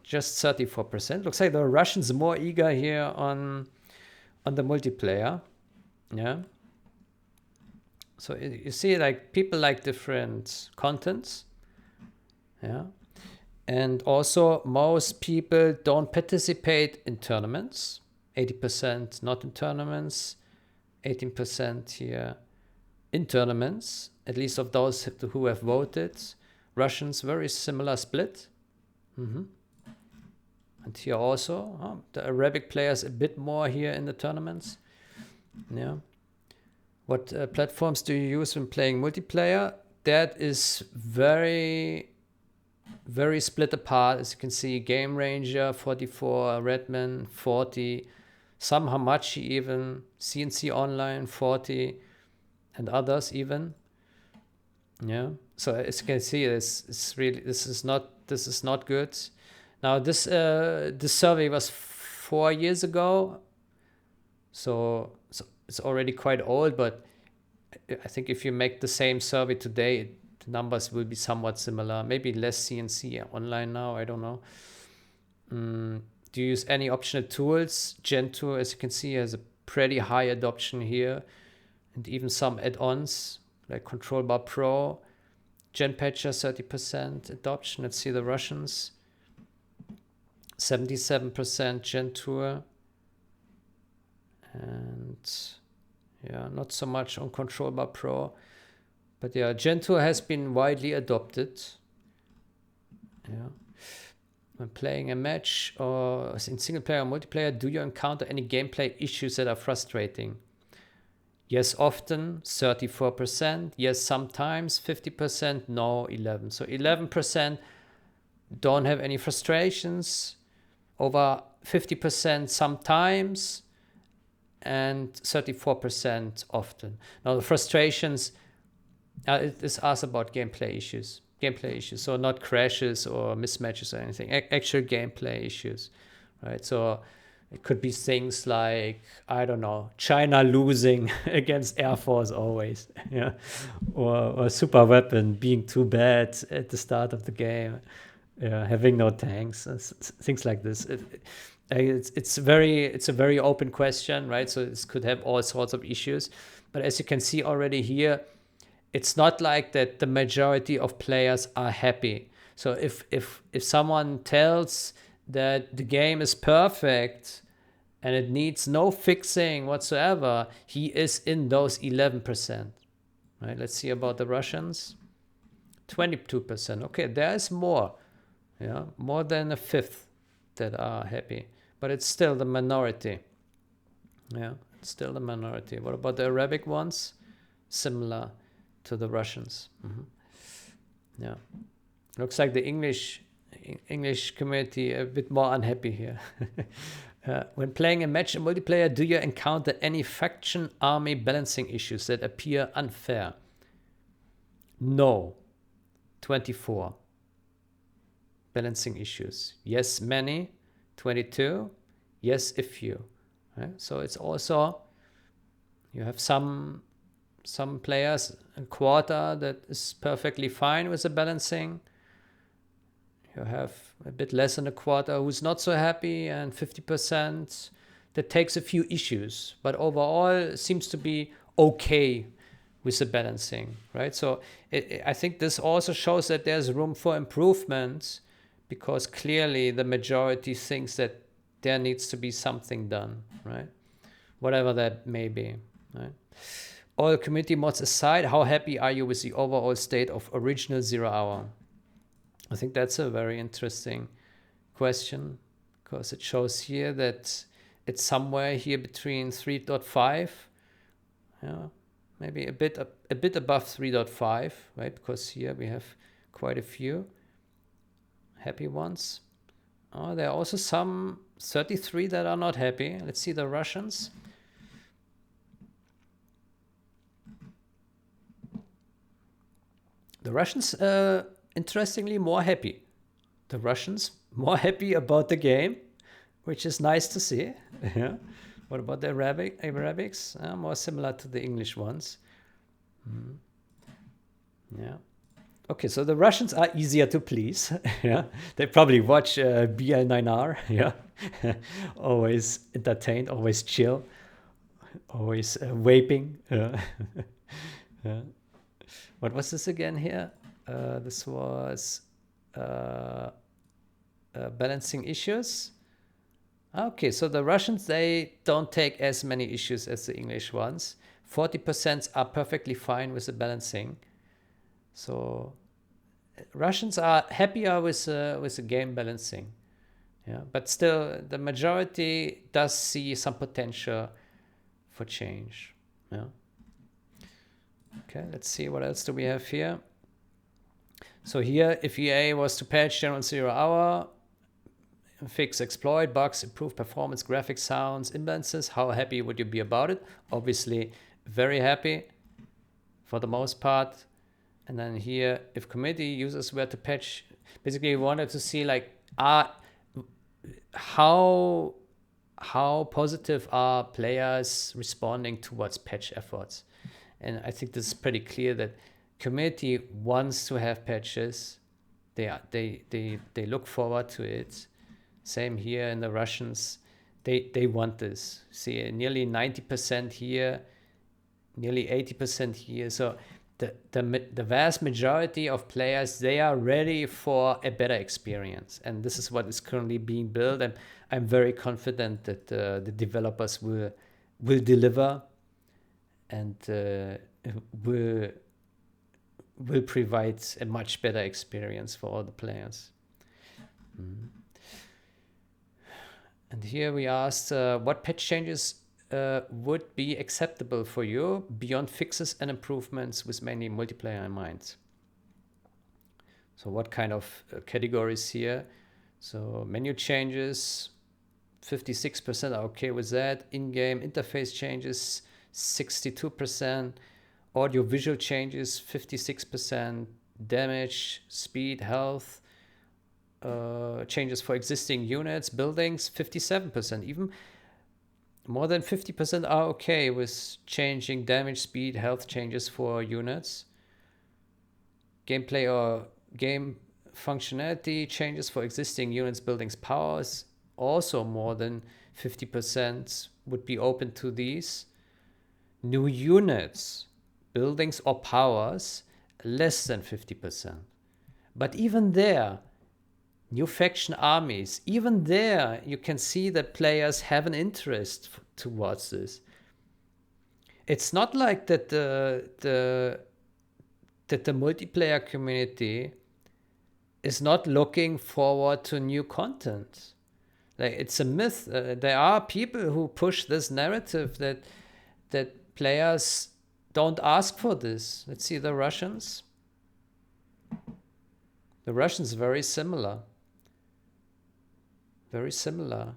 just 34%. Looks like the Russians more eager here on the multiplayer. Yeah. So you see, like, people like different contents. Yeah. And also most people don't participate in tournaments. 80% not in tournaments, 18% here in tournaments, at least of those who have voted. Russians, very similar split. And here also, the Arabic players a bit more here in the tournaments. Yeah. What platforms do you use when playing multiplayer? That is very, very split apart. As you can see, Game Ranger 44, Redman 40, some Hamachi even, CNC Online 40, and others even. Yeah. So as you can see, this is not good. Now this survey was 4 years ago, so it's already quite old. But I think if you make the same survey today, the numbers will be somewhat similar. Maybe less CNC online now. I don't know. Do you use any optional tools? Gentoo, as you can see, has a pretty high adoption here, and even some add-ons like Control Bar Pro. GenPatcher 30% adoption. Let's see the Russians. 77% Gentoo, and yeah, not so much on Control Bar Pro, but yeah, Gentoo has been widely adopted. Yeah. When playing a match or in single player or multiplayer, do you encounter any gameplay issues that are frustrating? Yes, often, 34%. Yes, sometimes, 50%. No, 11. So 11% don't have any frustrations. Over 50% sometimes, and 34% often. Now the frustrations, It is asked about gameplay issues. Gameplay issues, so not crashes or mismatches or anything. Actual gameplay issues, right? So it could be things like, I don't know, China losing against Air Force always, yeah, or super weapon being too bad at the start of the game, yeah, having no tanks, things like this. It's a very open question, right? So this could have all sorts of issues, but as you can see already here, it's not like that the majority of players are happy. So if someone tells that the game is perfect and it needs no fixing whatsoever, he is in those 11%. Right? Let's see about the Russians. 22%. Okay, there is more. Yeah, more than a fifth that are happy, but it's still the minority. Yeah, it's still the minority. What about the Arabic ones? Similar to the Russians. Yeah, looks like the English community a bit more unhappy here. When playing a match in multiplayer, do you encounter any faction army balancing issues that appear unfair? No. 24. Balancing issues. Yes, many. 22. Yes, a few. Right? So it's also, you have some players, a quarter that is perfectly fine with the balancing. You have a bit less than a quarter who's not so happy, and 50% that takes a few issues, but overall it seems to be okay with the balancing, right? So I think this also shows that there's room for improvement, because clearly the majority thinks that there needs to be something done, right? Whatever that may be, right? All community mods aside, how happy are you with the overall state of original Zero Hour? I think that's a very interesting question, because it shows here that it's somewhere here between 3.5, yeah, maybe a bit above 3.5, right? Because here we have quite a few happy ones. Oh, there are also some 33 that are not happy. Let's see the Russians. The Russians, interestingly, more happy. The Russians more happy about the game, which is nice to see. Yeah. What about the Arabics? More similar to the English ones. Yeah. Okay, so the Russians are easier to please. Yeah. They probably watch BL9R. Yeah. Always entertained, always chill, always vaping. Yeah. What was this again here? This was balancing issues. Okay, so the Russians, they don't take as many issues as the English ones. 40% are perfectly fine with the balancing. So Russians are happier with the game balancing. Yeah, but still the majority does see some potential for change. Yeah. Okay, let's see what else do we have here. So here, if EA was to patch General Zero Hour, fix exploit, bugs, improve performance, graphics, sounds, imbalances, how happy would you be about it? Obviously, very happy for the most part. And then here, if community users were to patch, basically we wanted to see like, how positive are players responding towards patch efforts? And I think this is pretty clear that community wants to have patches. They look forward to it. Same here in the Russians. They want this. See, nearly 90% here, nearly 80% here. So the vast majority of players, they are ready for a better experience. And this is what is currently being built. And I'm very confident that the developers will deliver and will provide a much better experience for all the players. And here we asked what patch changes would be acceptable for you beyond fixes and improvements with mainly multiplayer in mind. So what kind of categories here? So menu changes, 56% are okay with that. In-game interface changes, 62%. audio visual changes 56%, damage, speed, health, changes for existing units, buildings 57%. Even more than 50% are okay with changing damage, speed, health changes for units. Gameplay or game functionality changes for existing units, buildings, powers, also more than 50% would be open to these. New units, buildings or powers, less than 50%. But even there, new faction armies, even there you can see that players have an interest towards this. It's not like that the multiplayer community is not looking forward to new content. Like, it's a myth. There are people who push this narrative that players don't ask for this. Let's see the Russians. The Russians very similar. Very similar.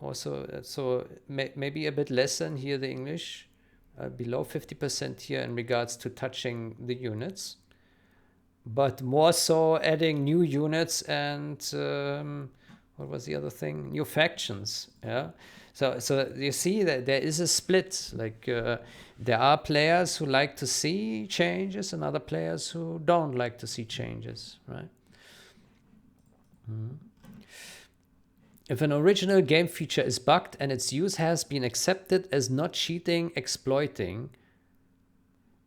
Also, so maybe a bit less than here the English, below 50% here in regards to touching the units, but more so adding new units and what was the other thing? New factions. Yeah. So you see that there is a split. Like there are players who like to see changes and other players who don't like to see changes, right? If an original game feature is bugged and its use has been accepted as not cheating, exploiting,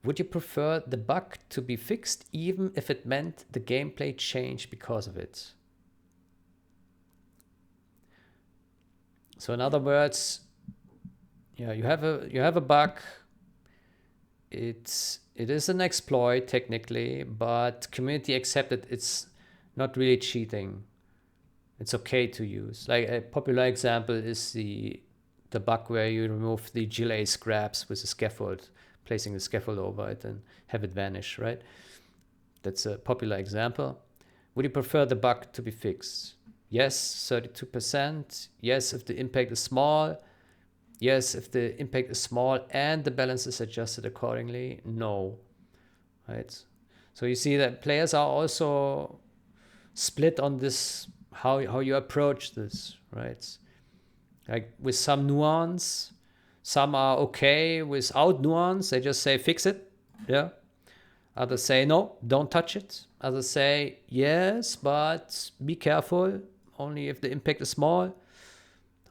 would you prefer the bug to be fixed even if it meant the gameplay changed because of it? So in other words, yeah, you have a bug. It is an exploit technically, but community accepted it's not really cheating. It's okay to use. Like a popular example is the bug where you remove the GLA scraps with a scaffold, placing the scaffold over it and have it vanish, right? That's a popular example. Would you prefer the bug to be fixed? Yes, 32%. Yes, if the impact is small. Yes, if the impact is small and the balance is adjusted accordingly. No, right? So you see that players are also split on this, how you approach this, right? Like with some nuance. Some are okay without nuance. They just say fix it. Yeah. Others say no, don't touch it. Others say yes, but be careful. Only if the impact is small.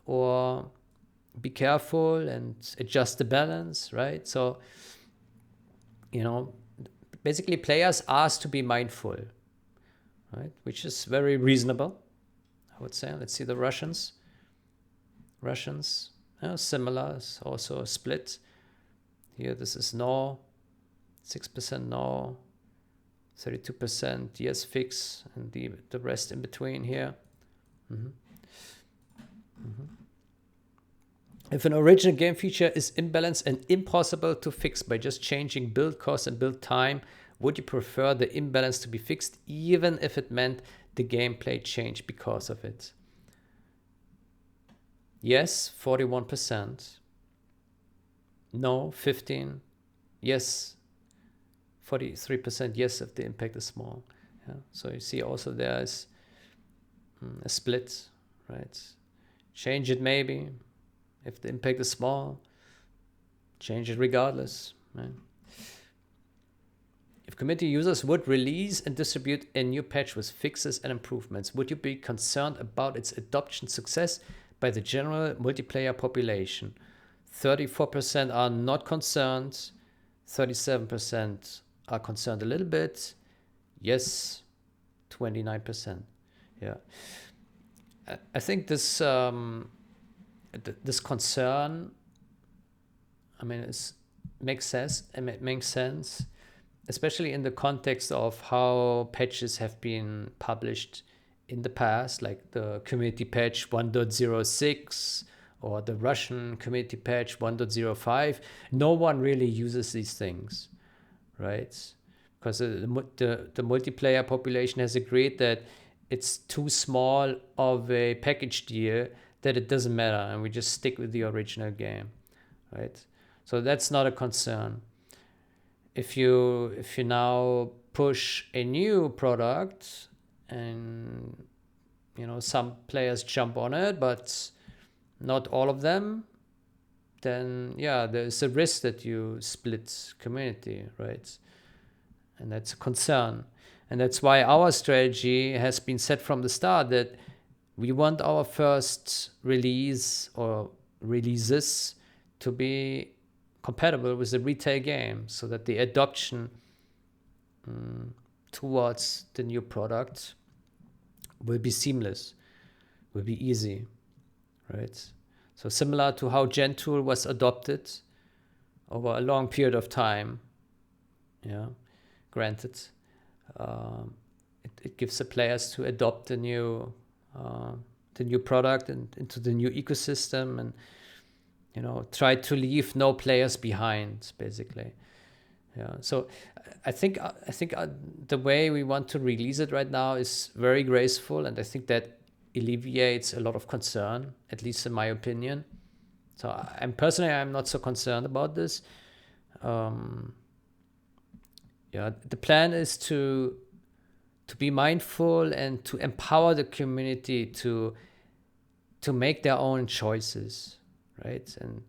Or be careful and adjust the balance, right? So, basically players ask to be mindful, right? Which is very reasonable, I would say. Let's see the Russians. Similar, also split. Here, this is no, 6% no, 32% yes fix, and the rest in between here. If an original game feature is imbalanced and impossible to fix by just changing build cost and build time, would you prefer the imbalance to be fixed even if it meant the gameplay changed because of it? Yes, 41%. No, 15%. Yes, 43%. Yes, if the impact is small. Yeah. So you see also there is a split, right? Change it maybe. If the impact is small, change it regardless, right? If community users would release and distribute a new patch with fixes and improvements, would you be concerned about its adoption success by the general multiplayer population? 34% are not concerned, 37% are concerned a little bit, yes, 29%. Yeah. I think this this concern, I mean, it makes sense, especially in the context of how patches have been published in the past, like the community patch 1.06 or the Russian community patch 1.05. No one really uses these things, right? Because the multiplayer population has agreed that it's too small of a package deal that it doesn't matter, and we just stick with the original game, right? So that's not a concern. if you now push a new product and some players jump on it, but not all of them, then there's a risk that you split community, right? And that's a concern. And that's why our strategy has been set from the start that we want our first release or releases to be compatible with the retail game, so that the adoption towards the new product will be seamless, will be easy, right? So similar to how Gentool was adopted over a long period of time, granted, it gives the players to adopt the new product and into the new ecosystem, and try to leave no players behind, basically. So I think the way we want to release it right now is very graceful, and I think that alleviates a lot of concern, at least in my opinion. So I'm not so concerned about this. The plan is to be mindful and to empower the community to make their own choices, right? And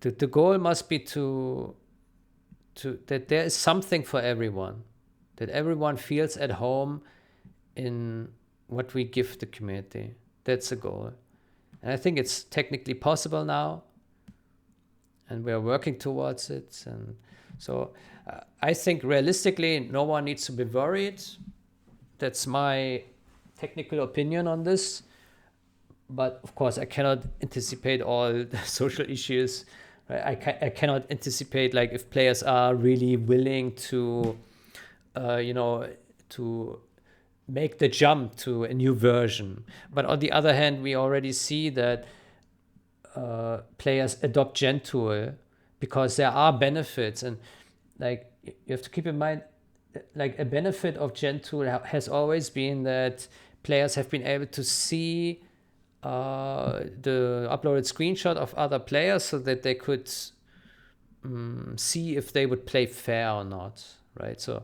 the goal must be to that there is something for everyone, that everyone feels at home in what we give the community. That's the goal. And I think it's technically possible now, and we are working towards it. And so I think realistically, no one needs to be worried. That's my technical opinion on this. But of course, I cannot anticipate all the social issues. Right? I cannot anticipate, like, if players are really willing to, to make the jump to a new version. But on the other hand, we already see that players adopt Gentool because there are benefits, and like you have to keep in mind, like, a benefit of Gentool has always been that players have been able to see the uploaded screenshot of other players, so that they could see if they would play fair or not, right? So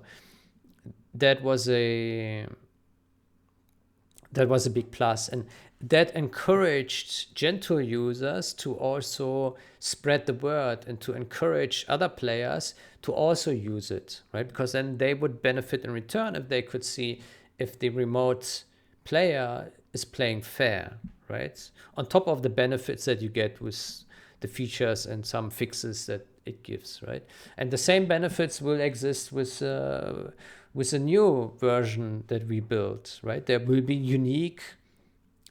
that was a big plus, and that encouraged Gentool users to also spread the word and to encourage other players to also use it, right? Because then they would benefit in return if they could see if the remote player is playing fair, right? On top of the benefits that you get with the features and some fixes that it gives, right? And the same benefits will exist with a new version that we built, right? There will be unique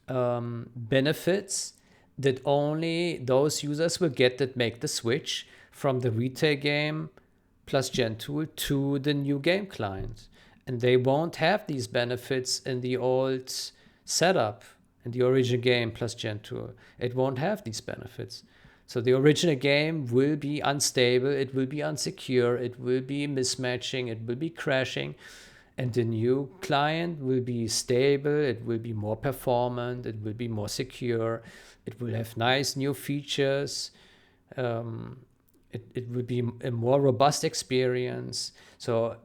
benefits that only those users will get that make the switch from the retail game plus Gentool to the new game client. And they won't have these benefits in the old setup, in the original game plus Gentool. It won't have these benefits. So the original game will be unstable, it will be unsecure, it will be mismatching, it will be crashing. And the new client will be stable, it will be more performant, it will be more secure, it will have nice new features, it will be a more robust experience. So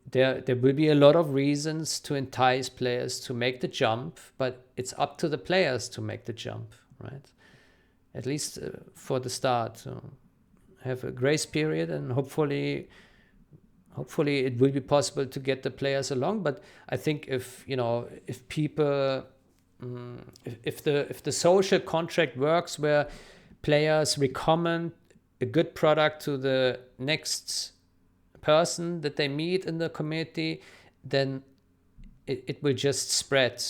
there will be a lot of reasons to entice players to make the jump, but it's up to the players to make the jump, right? At least for the start. So have a grace period, and hopefully it will be possible to get the players along. But I think if people, if the social contract works where players recommend a good product to the next person that they meet in the community, then it will just spread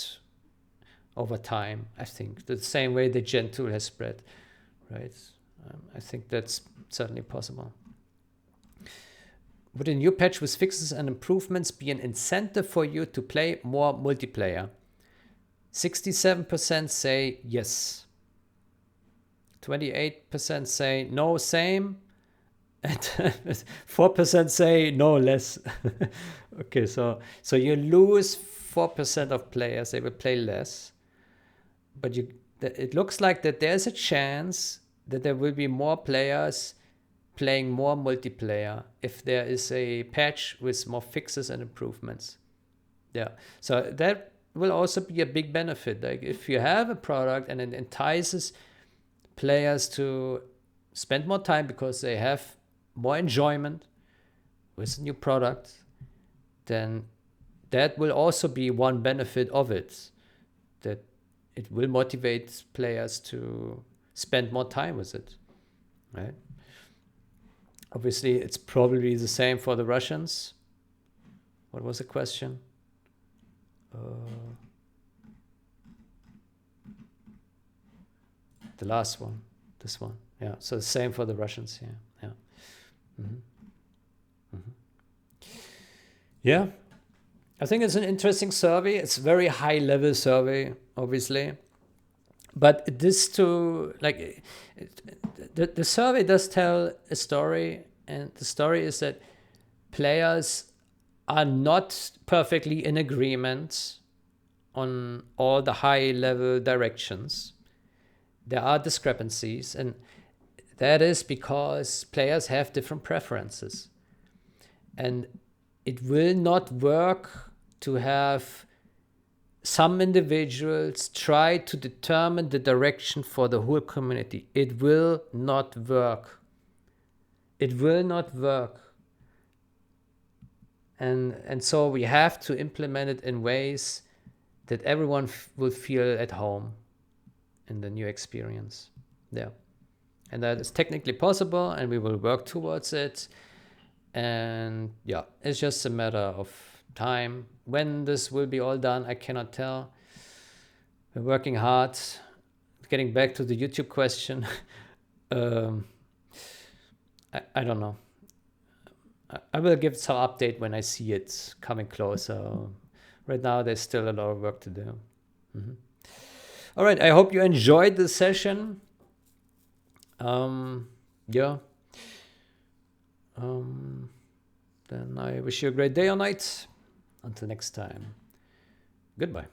over time. I think the same way the Gentool has spread, right? I think that's certainly possible. Would a new patch with fixes and improvements be an incentive for you to play more multiplayer? 67% say yes. 28% say no, same. And 4% say no, less. Okay, so you lose 4% of players, they will play less. But it looks like that there's a chance that there will be more players playing more multiplayer if there is a patch with more fixes and improvements. Yeah, so that will also be a big benefit. Like if you have a product and it entices players to spend more time because they have more enjoyment with a new product, then that will also be one benefit of it, that it will motivate players to spend more time with it, right? Obviously, it's probably the same for the Russians. What was the question? The last one, this one. Yeah, so the same for the Russians. Yeah. Yeah, I think it's an interesting survey. It's a very high level survey, obviously. But this the survey does tell a story, and the story is that players are not perfectly in agreement on all the high level directions. There are discrepancies, and that is because players have different preferences. And it will not work to have some individuals try to determine the direction for the whole community. It will not work. It will not work. And so we have to implement it in ways that everyone will feel at home in the new experience. Yeah. And that is technically possible, and we will work towards it. And yeah, it's just a matter of time. When this will be all done, I cannot tell. We're working hard. Getting back to the YouTube question, I don't know. I will give some update when I see it coming closer. Right now, there's still a lot of work to do. All right, I hope you enjoyed this session. Yeah. Then I wish you a great day or night. Until next time. Goodbye.